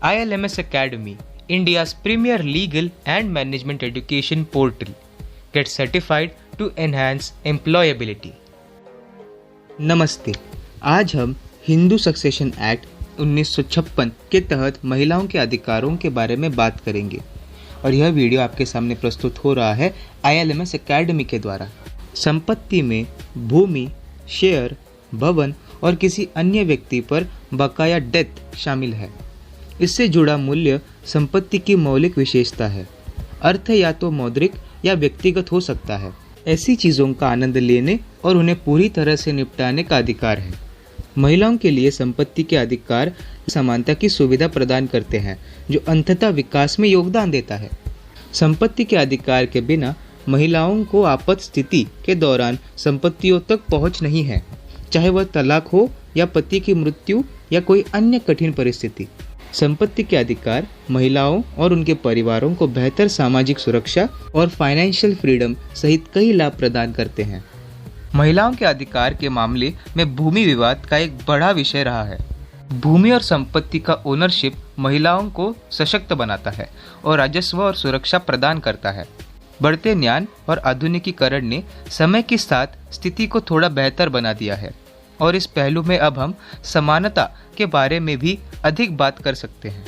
ILMS Academy, India's premier legal and management education portal, gets certified to enhance employability. नमस्ते। आज हम Hindu succession act 1956 के तहत महिलाओं के अधिकारों के बारे में बात करेंगे और यह वीडियो आपके सामने प्रस्तुत हो रहा है ILMS एकेडमी के द्वारा। संपत्ति में भूमि, शेयर, भवन और किसी अन्य व्यक्ति पर बकाया डेट शामिल है। इससे जुड़ा मूल्य संपत्ति की मौलिक विशेषता है। अर्थ या तो मौद्रिक या व्यक्तिगत हो सकता है। ऐसी चीज़ों का आनंद लेने और उन्हें पूरी तरह से निपटाने का अधिकार है। महिलाओं के लिए संपत्ति के अधिकार समानता की सुविधा प्रदान करते हैं, जो अंततः विकास में योगदान देता है। संपत्ति के अधिकार के बिना महिलाओं को आपात स्थिति के दौरान संपत्तियों तक पहुंच नहीं है, चाहे वह तलाक हो या पति की मृत्यु या कोई अन्य कठिन परिस्थिति। संपत्ति के अधिकार महिलाओं और उनके परिवारों को बेहतर सामाजिक सुरक्षा और फाइनेंशियल फ्रीडम सहित कई लाभ प्रदान करते हैं। महिलाओं के अधिकार के मामले में भूमि विवाद का एक बड़ा विषय रहा है। भूमि और संपत्ति का ओनरशिप महिलाओं को सशक्त बनाता है और राजस्व और सुरक्षा प्रदान करता है। बढ़ते ज्ञान और आधुनिकीकरण ने समय के साथ स्थिति को थोड़ा बेहतर बना दिया है और इस पहलू में अब हम समानता के बारे में भी अधिक बात कर सकते हैं।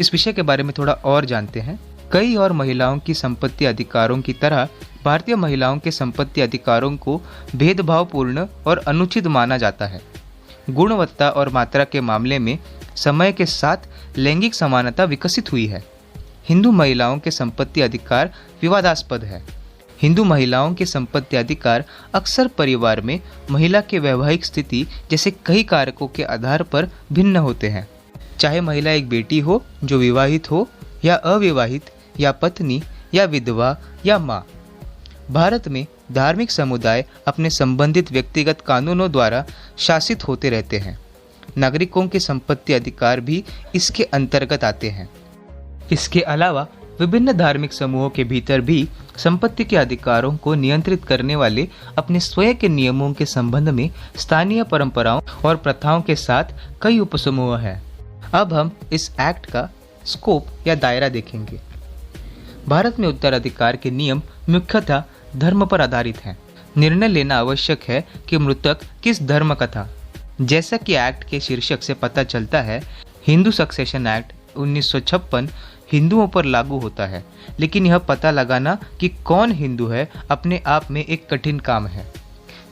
इस विषय के बारे में थोड़ा और जानते हैं। कई और महिलाओं की संपत्ति अधिकारों की तरह भारतीय महिलाओं के संपत्ति अधिकारों को भेदभावपूर्ण और अनुचित माना जाता है। गुणवत्ता और मात्रा के मामले में समय के साथ लैंगिक समानता विकसित हुई है। हिंदू महिलाओं के संपत्ति अधिकार विवादास्पद है। हिंदू महिलाओं के संपत्ति अधिकार अक्सर परिवार में महिला के वैवाहिक स्थिति जैसे कई कारकों के आधार पर भिन्न होते हैं। चाहे महिला एक बेटी हो जो विवाहित हो या अविवाहित या पत्नी या विधवा या माँ। भारत में धार्मिक समुदाय अपने संबंधित व्यक्तिगत कानूनों द्वारा शासित होते रहते हैं। नागरिकों के संपत्ति अधिकार भी इसके अंतर्गत आते हैं। इसके अलावा विभिन्न धार्मिक समूहों के भीतर भी संपत्ति के अधिकारों को नियंत्रित करने वाले अपने स्वयं के नियमों के संबंध में स्थानीय परंपराओं और प्रथाओं के साथ कई उपसमूह हैं। अब हम इस एक्ट का स्कोप या दायरा देखेंगे। भारत में उत्तराधिकार के नियम मुख्यतः धर्म पर आधारित हैं। निर्णय लेना आवश्यक है कि मृतक किस धर्म का था। जैसा कि एक्ट के शीर्षक से पता चलता है, हिंदू सक्सेशन एक्ट 1956 हिंदुओं पर लागू होता है, लेकिन यह पता लगाना कि कौन हिंदू है अपने आप में एक कठिन काम है।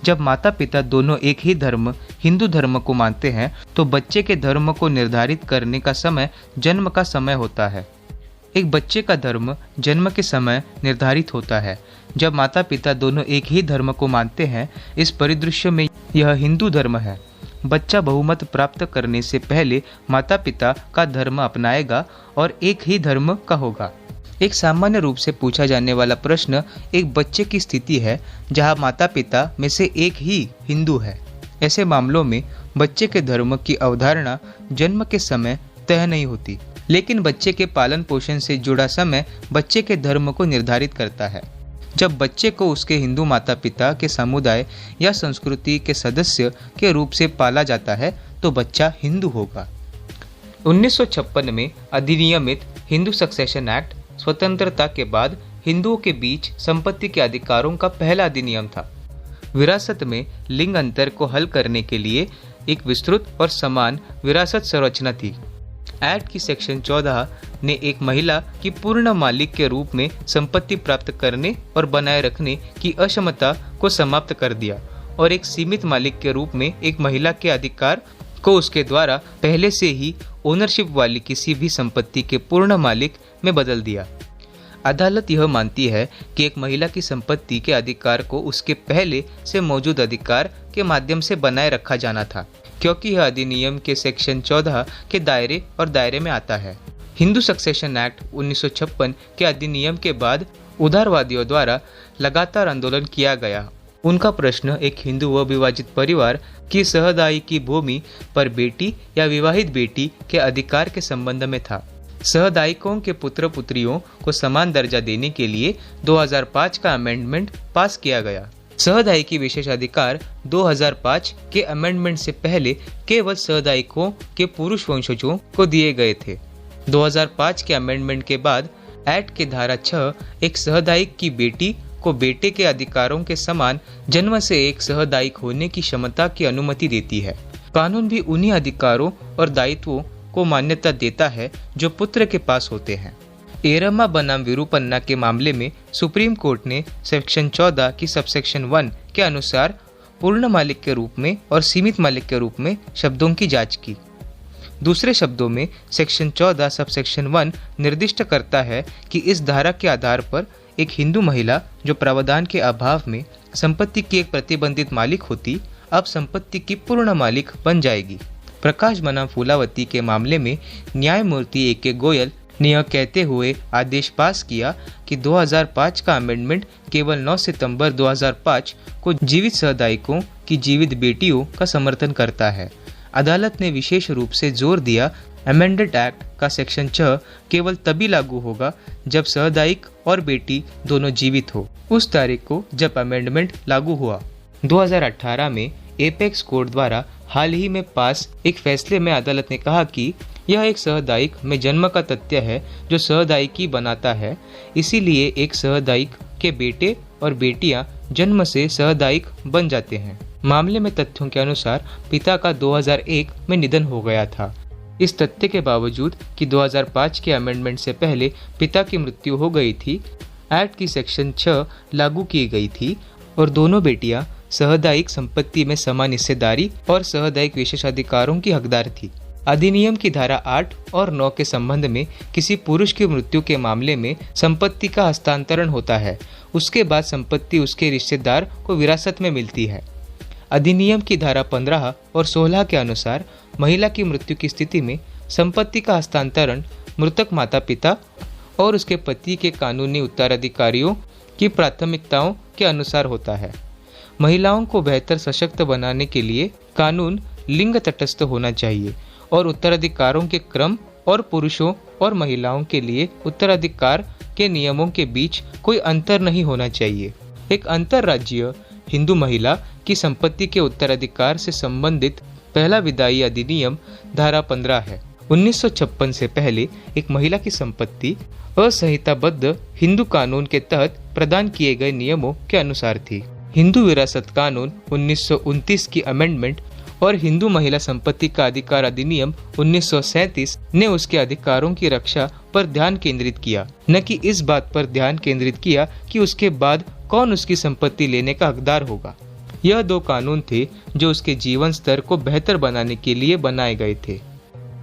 जब माता पिता दोनों एक ही धर्म हिंदू धर्म को मानते हैं तो बच्चे के धर्म को निर्धारित करने का समय जन्म का समय होता है। एक बच्चे का धर्म जन्म के समय निर्धारित होता है। जब माता पिता दोनों एक ही धर्म को मानते हैं, इस परिदृश्य में यह हिंदू धर्म है। बच्चा बहुमत प्राप्त करने से पहले माता पिता का धर्म अपनाएगा और एक ही धर्म का होगा। एक सामान्य रूप से पूछा जाने वाला प्रश्न एक बच्चे की स्थिति है जहां माता पिता में से एक ही हिंदू है। ऐसे मामलों में बच्चे के धर्म की अवधारणा जन्म के समय तय नहीं होती, लेकिन बच्चे के पालन पोषण से जुड़ा समय बच्चे के धर्म को निर्धारित करता है। जब बच्चे को उसके हिंदू माता पिता के समुदाय या संस्कृति के सदस्य के रूप से पाला जाता है तो बच्चा हिंदू होगा। 1956 में अधिनियमित हिंदू सक्सेशन एक्ट स्वतंत्रता के बाद हिंदुओं के बीच संपत्ति के अधिकारों का पहला अधिनियम था। विरासत में लिंग अंतर को हल करने के लिए एक विस्तृत और समान विरासत संरचना थी। एक्ट की सेक्शन 14 ने एक महिला की पूर्ण मालिक के रूप में संपत्ति प्राप्त करने और बनाए रखने की अक्षमता को समाप्त कर दिया और एक सीमित मालिक के रूप में एक महिला के अधिकार को उसके द्वारा पहले से ही ओनरशिप वाली किसी भी संपत्ति के पूर्ण मालिक में बदल दिया। अदालत यह मानती है कि एक महिला की संपत्ति के अधिकार को उसके पहले से मौजूद अधिकार के माध्यम से बनाए रखा जाना था, क्योंकि यह अधिनियम के सेक्शन 14 के दायरे में आता है। हिंदू सक्सेशन एक्ट 1956 के अधिनियम के बाद उदारवादियों द्वारा लगातार आंदोलन किया गया। उनका प्रश्न एक हिंदू व विभाजित परिवार की सहदाई की भूमि पर बेटी या विवाहित बेटी के अधिकार के संबंध में था। सहदायिकों के पुत्र पुत्रियों को समान दर्जा देने के लिए 2005 का अमेंडमेंट पास किया गया। सहदाई की विशेषाधिकार 2005 के अमेंडमेंट से पहले केवल सहदायिकों के पुरुष वंशजों को दिए गए थे। 2005 के अमेंडमेंट के बाद एक्ट के धारा 6 एक सहदायिक की बेटी को बेटे के अधिकारों के समान जन्म से एक सहदायिक होने की क्षमता की अनुमति देती है। कानून भी उन्हीं अधिकारों और दायित्वों को मान्यता देता है जो पुत्र के पास होते हैं। एरम्मा बनाम विरूपन्ना के मामले में सुप्रीम कोर्ट ने सेक्शन 14 की सबसेक्शन 1 के अनुसार पूर्ण मालिक के रूप में और सीमित मालिक के रूप में शब्दों की जांच की। दूसरे शब्दों में सेक्शन 14 सबसेक्शन 1 निर्दिष्ट करता है कि इस धारा के आधार पर एक हिंदू महिला जो प्रावधान के अभाव में संपत्ति की एक प्रतिबंधित मालिक होती, अब संपत्ति की पूर्ण मालिक बन जाएगी। प्रकाश बनाम फूलावती के मामले में न्यायमूर्ति ए के गोयल ने यह कहते हुए आदेश पास किया कि 2005 का अमेंडमेंट केवल 9 सितंबर 2005 को जीवित सहदायिकों की जीवित बेटियों का समर्थन करता है। अदालत ने विशेष रूप से जोर दिया, अमेंडेड एक्ट का सेक्शन 6 केवल तभी लागू होगा जब सहदायिक और बेटी दोनों जीवित हो। उस तारीख को जब अमेंडमेंट लागू हुआ। 2018 में एपेक्स कोर्ट द्वारा हाल ही में पास एक फैसले में अदालत ने कहा कि यह एक सहदायिक में जन्म का तथ्य है जो सहदायिकी बनाता है, इसीलिए एक सहदायिक के बेटे और बेटियां जन्म से सहदायिक बन जाते हैं। मामले में तथ्यों के अनुसार पिता का 2001 में निधन हो गया था। इस तथ्य के बावजूद कि 2005 के अमेंडमेंट से पहले पिता की मृत्यु हो गई थी, एक्ट की सेक्शन 6 लागू की गई थी और दोनों बेटियां सहदायिक संपत्ति में समान हिस्सेदारी और सहदायिक विशेषाधिकारों की हकदार थी। अधिनियम की धारा 8 और 9 के संबंध में किसी पुरुष की मृत्यु के मामले में संपत्ति का हस्तांतरण होता है, उसके बाद संपत्ति उसके रिश्तेदार को विरासत में मिलती है। अधिनियम की धारा 15 और 16 के अनुसार महिला की मृत्यु की स्थिति में संपत्ति का हस्तांतरण मृतक माता पिता और उसके पति के कानूनी उत्तराधिकारियों की प्राथमिकताओं के अनुसार होता है। महिलाओं को बेहतर सशक्त बनाने के लिए कानून लिंग तटस्थ होना चाहिए और उत्तराधिकारों के क्रम और पुरुषों और महिलाओं के लिए उत्तराधिकार के नियमों के बीच कोई अंतर नहीं होना चाहिए। एक अंतर्राज्यीय हिंदू महिला की संपत्ति के उत्तराधिकार से संबंधित पहला विधायी अधिनियम धारा 15 है। 1956 से पहले एक महिला की संपत्ति असंहिताबद्ध हिंदू कानून के तहत प्रदान किए गए नियमों के अनुसार थी। हिंदू विरासत कानून 1929 की अमेंडमेंट और हिंदू महिला संपत्ति का अधिकार अधिनियम 1937 ने उसके अधिकारों की रक्षा पर ध्यान केंद्रित किया, न कि इस बात पर ध्यान केंद्रित किया कि उसके बाद कौन उसकी संपत्ति लेने का हकदार होगा। यह दो कानून थे जो उसके जीवन स्तर को बेहतर बनाने के लिए बनाए गए थे।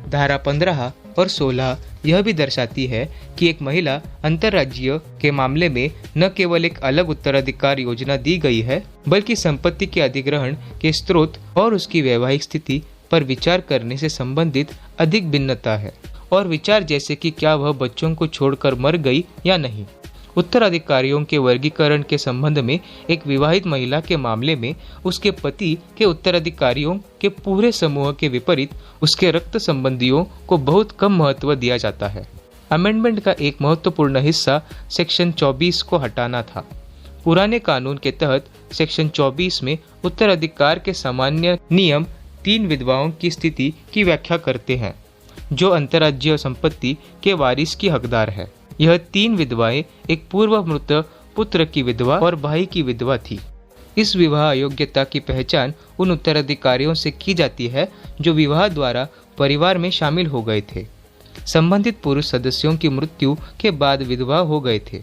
धारा 15 और 16 यह भी दर्शाती है कि एक महिला अंतर्राज्यीय के मामले में न केवल एक अलग उत्तराधिकार योजना दी गई है, बल्कि संपत्ति के अधिग्रहण के स्रोत और उसकी वैवाहिक स्थिति पर विचार करने से संबंधित अधिक भिन्नता है, और विचार जैसे कि क्या वह बच्चों को छोड़कर मर गई या नहीं। उत्तराधिकारियों के वर्गीकरण के संबंध में एक विवाहित महिला के मामले में उसके पति के उत्तराधिकारियों के पूरे समूह के विपरीत उसके रक्त संबंधियों को बहुत कम महत्व दिया जाता है। अमेंडमेंट का एक महत्वपूर्ण हिस्सा सेक्शन 24 को हटाना था। पुराने कानून के तहत सेक्शन 24 में उत्तराधिकार के सामान्य नियम 3 विधवाओं की स्थिति की व्याख्या करते हैं जो अंतर्राज्यीय संपत्ति के वारिस की हकदार है। यह 3 विधवाएं एक पूर्व मृत पुत्र की विधवा और भाई की विधवा थी। इस विवाह अयोग्यता की पहचान उन उत्तराधिकारियों से की जाती है जो विवाह द्वारा परिवार में शामिल हो गए थे, संबंधित पुरुष सदस्यों की मृत्यु के बाद विधवा हो गए थे,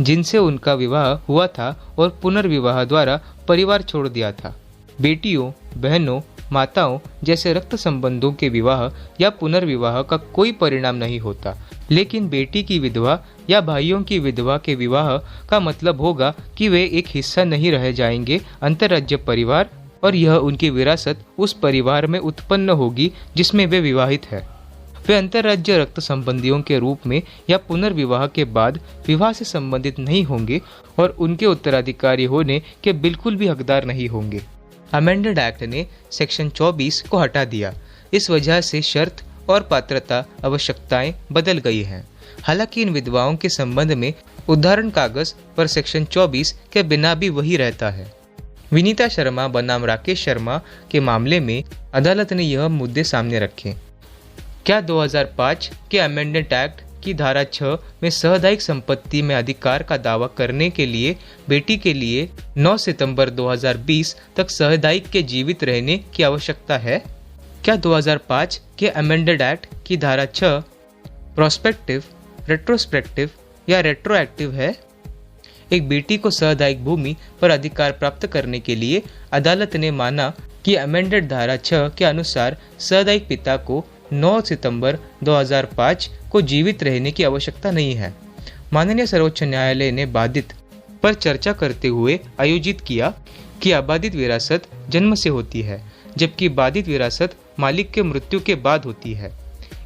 जिनसे उनका विवाह हुआ था और पुनर्विवाह द्वारा परिवार छोड़ दिया था। बेटियों, बहनों, माताओं जैसे रक्त संबंधों के विवाह या पुनर्विवाह का कोई परिणाम नहीं होता, लेकिन बेटी की विधवा या भाइयों की विधवा के विवाह का मतलब होगा कि वे एक हिस्सा नहीं रह जाएंगे अंतर्राज्य परिवार, और यह उनकी विरासत उस परिवार में उत्पन्न होगी जिसमें वे विवाहित है। वे अंतर्राज्य रक्त संबंधियों के रूप में या पुनर्विवाह के बाद विवाह से संबंधित नहीं होंगे और उनके उत्तराधिकारी होने के बिल्कुल भी हकदार नहीं होंगे। अमेंडेड एक्ट ने सेक्शन 24 को हटा दिया। इस वजह से शर्त और पात्रता आवश्यकताएं बदल गई हैं। हालांकि इन विधवाओं के संबंध में उदाहरण कागज पर सेक्शन 24 के बिना भी वही रहता है। विनीता शर्मा बनाम राकेश शर्मा के मामले में अदालत ने यह मुद्दे सामने रखे। क्या 2005 के अमेंडमेंट एक्ट की धारा 6 में सामुदायिक संपत्ति में अधिकार का दावा करने के लिए बेटी के लिए 9 सितंबर 2020 तक सामुदायिक के जीवित रहने की आवश्यकता है? क्या 2005 के अमेंडेड एक्ट की धारा 6 प्रोस्पेक्टिव, रेट्रोस्पेक्टिव या रेट्रोएक्टिव है? एक बेटी को सामुदायिक भूमि पर अधिकार प्राप्त करने के लिए अदालत ने माना कि अमेंडेड धारा 6 के अनुसार सामुदायिक पिता को 9 सितंबर 2005 को जीवित रहने की आवश्यकता नहीं है। माननीय सर्वोच्च न्यायालय ने बाधित पर चर्चा करते हुए आयोजित किया कि अबाधित विरासत जन्म से होती है, जबकि बाधित विरासत मालिक के मृत्यु के बाद होती है।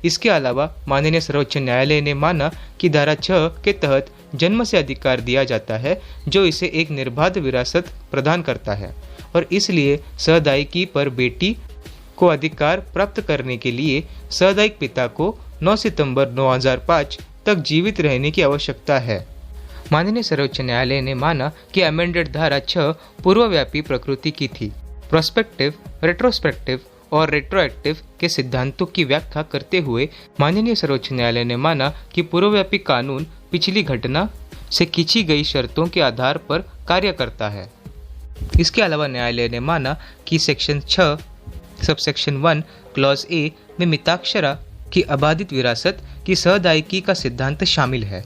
इसके अलावा माननीय सर्वोच्च न्यायालय ने माना कि धारा 6 के तहत जन्म से अधिकार दिया जाता है, जो इसे एक निर्बाध विरासत प्रदान करता है और इसलिए सामुदायिकी पर बेटी को अधिकार प्राप्त करने के लिए सामुदायिक पिता को 9 सितंबर 2005 तक जीवित रहने की आवश्यकता है। माननीय सर्वोच्च न्यायालय ने माना कि अमेंडेड धारा 6 पूर्वव्यापी प्रकृति की थी। प्रोस्पेक्टिव, रेट्रोस्पेक्टिव और रेट्रोएक्टिव के सिद्धांतों की व्याख्या करते हुए माननीय सर्वोच्च न्यायालय ने माना कि पूर्वव्यापी कानून पिछली घटना से खींची गई शर्तों के आधार पर कार्य करता है। इसके अलावा न्यायालय ने माना कि सेक्शन 6 सबसेक्शन 1 क्लॉज ए में मिताक्षरा की अबाधित विरासत की सामुदायिकी का सिद्धांत शामिल है,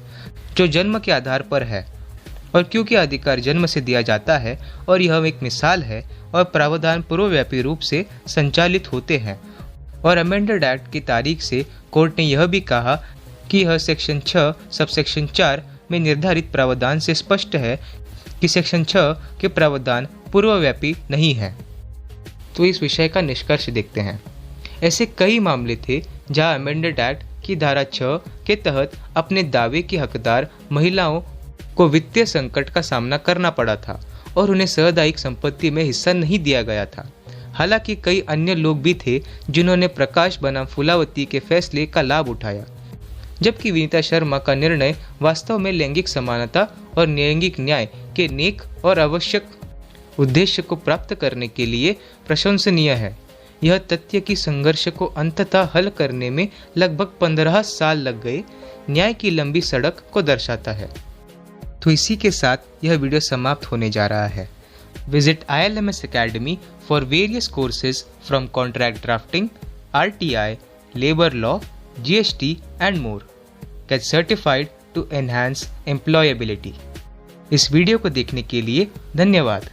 जो जन्म के आधार पर है और क्योंकि अधिकार जन्म से दिया जाता है और यह एक मिसाल है और प्रावधान पूर्वव्यापी रूप से संचालित होते हैं। और अमेंडेड एक्ट की तारीख से कोर्ट ने यह भी कहा कि यह सेक्शन 6 सबसेक्शन 4 में निर्धारित प्रावधान से स्पष्ट है कि सेक्शन 6 के प्रावधान पूर्वव्यापी नहीं है। तो इस विषय का निष्कर्ष देखते हैं। ऐसे कई मामले थे जहां अमेंडेड एक्ट की धारा 6 के तहत अपने दावे की हकदार महिलाओं को वित्तीय संकट का सामना करना पड़ा था और उन्हें सामुदायिक संपत्ति में हिस्सा नहीं दिया गया था। हालांकि कई अन्य लोग भी थे जिन्होंने प्रकाश बनाम फूलावती के फैसले का लाभ उठाया, जबकि विनीता शर्मा का निर्णय वास्तव में लैंगिक समानता और लैंगिक न्याय के नेक और आवश्यक उद्देश्य को प्राप्त करने के लिए प्रशंसनीय है। यह तथ्य कि संघर्ष को अंततः हल करने में लगभग 15 साल लग गए, न्याय की लंबी सड़क को दर्शाता है। तो इसी के साथ यह वीडियो समाप्त होने जा रहा है। Visit ILMS Academy for various courses from contract drafting, RTI, labour law, GST and more. Get certified to enhance employability. इस वीडियो को देखने के लिए धन्यवाद।